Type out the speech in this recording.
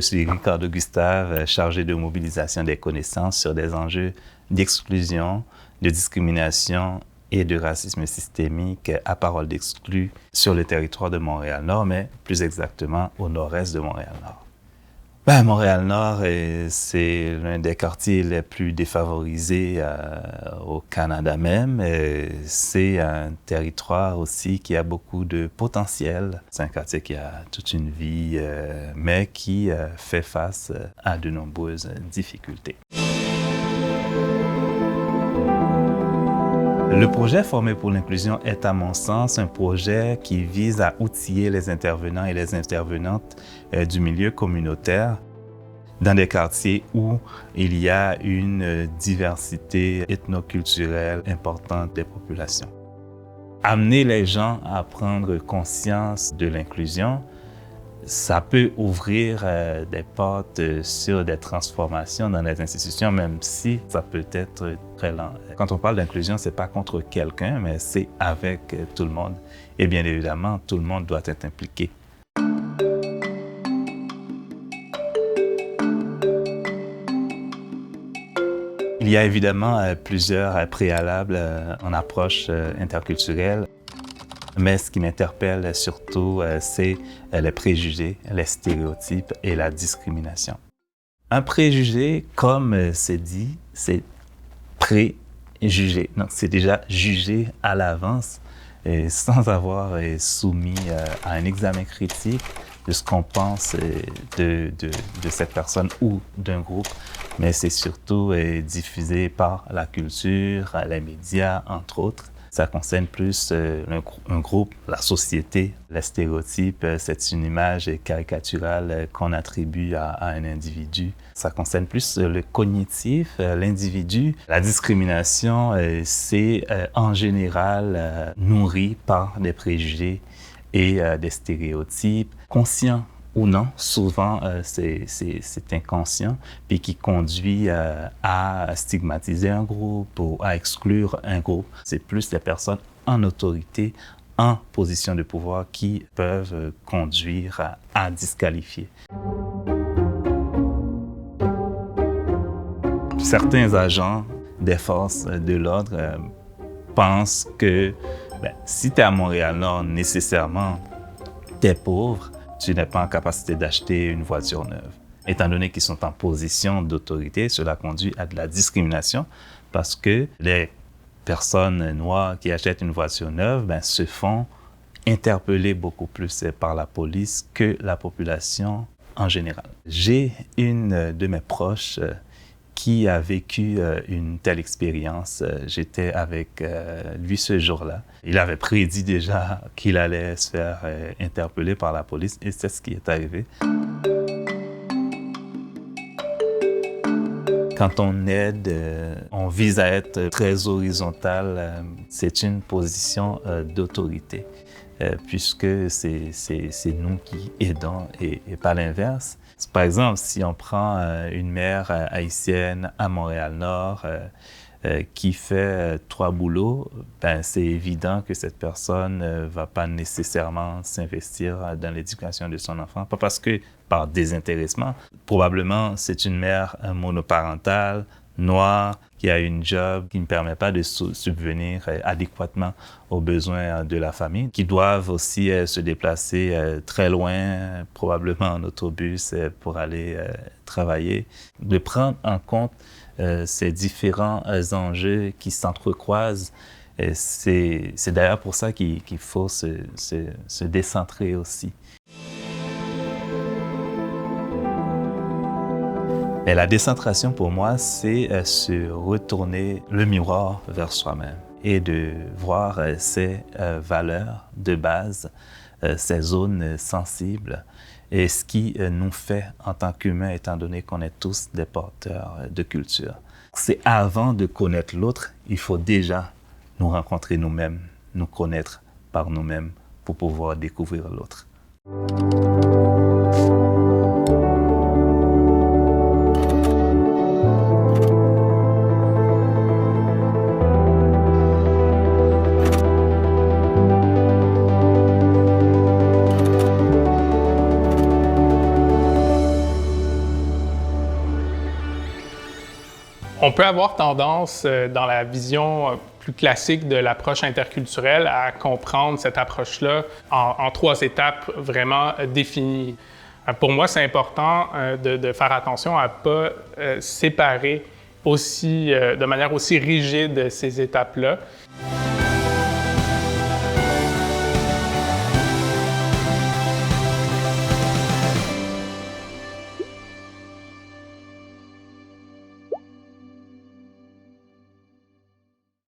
suis Ricardo Gustave, chargé de mobilisation des connaissances sur des enjeux d'exclusion, de discrimination et de racisme systémique à parole d'exclus sur le territoire de Montréal-Nord, mais plus exactement au nord-est de Montréal-Nord. Montréal-Nord, c'est l'un des quartiers les plus défavorisés au Canada même. C'est un territoire aussi qui a beaucoup de potentiel. C'est un quartier qui a toute une vie, mais qui fait face à de nombreuses difficultés. Le projet Former pour l'inclusion est, à mon sens, un projet qui vise à outiller les intervenants et les intervenantes du milieu communautaire dans des quartiers où il y a une diversité ethnoculturelle importante des populations. Amener les gens à prendre conscience de l'inclusion, ça peut ouvrir des portes sur des transformations dans les institutions, même si ça peut être très lent. Quand on parle d'inclusion, c'est pas contre quelqu'un, mais c'est avec tout le monde. Et bien évidemment, tout le monde doit être impliqué. Il y a évidemment plusieurs préalables en approche interculturelle. Mais ce qui m'interpelle surtout, c'est les préjugés, les stéréotypes et la discrimination. Un préjugé, comme c'est dit, c'est préjugé. Donc, c'est déjà jugé à l'avance sans avoir soumis à un examen critique de ce qu'on pense de cette personne ou d'un groupe. Mais c'est surtout diffusé par la culture, les médias, entre autres. Ça concerne plus un groupe, la société. Les stéréotypes, c'est une image caricaturale qu'on attribue à un individu. Ça concerne plus le cognitif, l'individu. La discrimination, c'est en général nourri par des préjugés et des stéréotypes, conscients ou non. Souvent, c'est inconscient, puis qui conduit à stigmatiser un groupe ou à exclure un groupe. C'est plus les personnes en autorité, en position de pouvoir, qui peuvent conduire à disqualifier. Certains agents des forces de l'ordre pensent que si tu es à Montréal-Nord, nécessairement, tu es pauvre, tu n'es pas en capacité d'acheter une voiture neuve. Étant donné qu'ils sont en position d'autorité, cela conduit à de la discrimination parce que les personnes noires qui achètent une voiture neuve se font interpeller beaucoup plus par la police que la population en général. J'ai une de mes proches qui a vécu une telle expérience. J'étais avec lui ce jour-là. Il avait prédit déjà qu'il allait se faire interpeller par la police et c'est ce qui est arrivé. Quand on aide, on vise à être très horizontal. C'est une position d'autorité puisque c'est nous qui aidons et pas l'inverse. Par exemple, si on prend une mère haïtienne à Montréal-Nord qui fait 3 boulots, c'est évident que cette personne ne va pas nécessairement s'investir dans l'éducation de son enfant. Pas parce que par désintéressement, probablement c'est une mère monoparentale, noire, qui a une job qui ne permet pas de subvenir adéquatement aux besoins de la famille, qui doivent aussi se déplacer très loin, probablement en autobus pour aller travailler. De prendre en compte ces différents enjeux qui s'entrecroisent, c'est d'ailleurs pour ça qu'il faut se décentrer aussi. Et la décentration, pour moi, c'est se retourner le miroir vers soi-même et de voir ses valeurs de base, ces zones sensibles et ce qui nous fait en tant qu'humains, étant donné qu'on est tous des porteurs de culture. C'est avant de connaître l'autre, il faut déjà nous rencontrer nous-mêmes, nous connaître par nous-mêmes pour pouvoir découvrir l'autre. On peut avoir tendance, dans la vision plus classique de l'approche interculturelle, à comprendre cette approche-là en 3 étapes vraiment définies. Pour moi, c'est important de faire attention à ne pas séparer de manière aussi rigide ces étapes-là.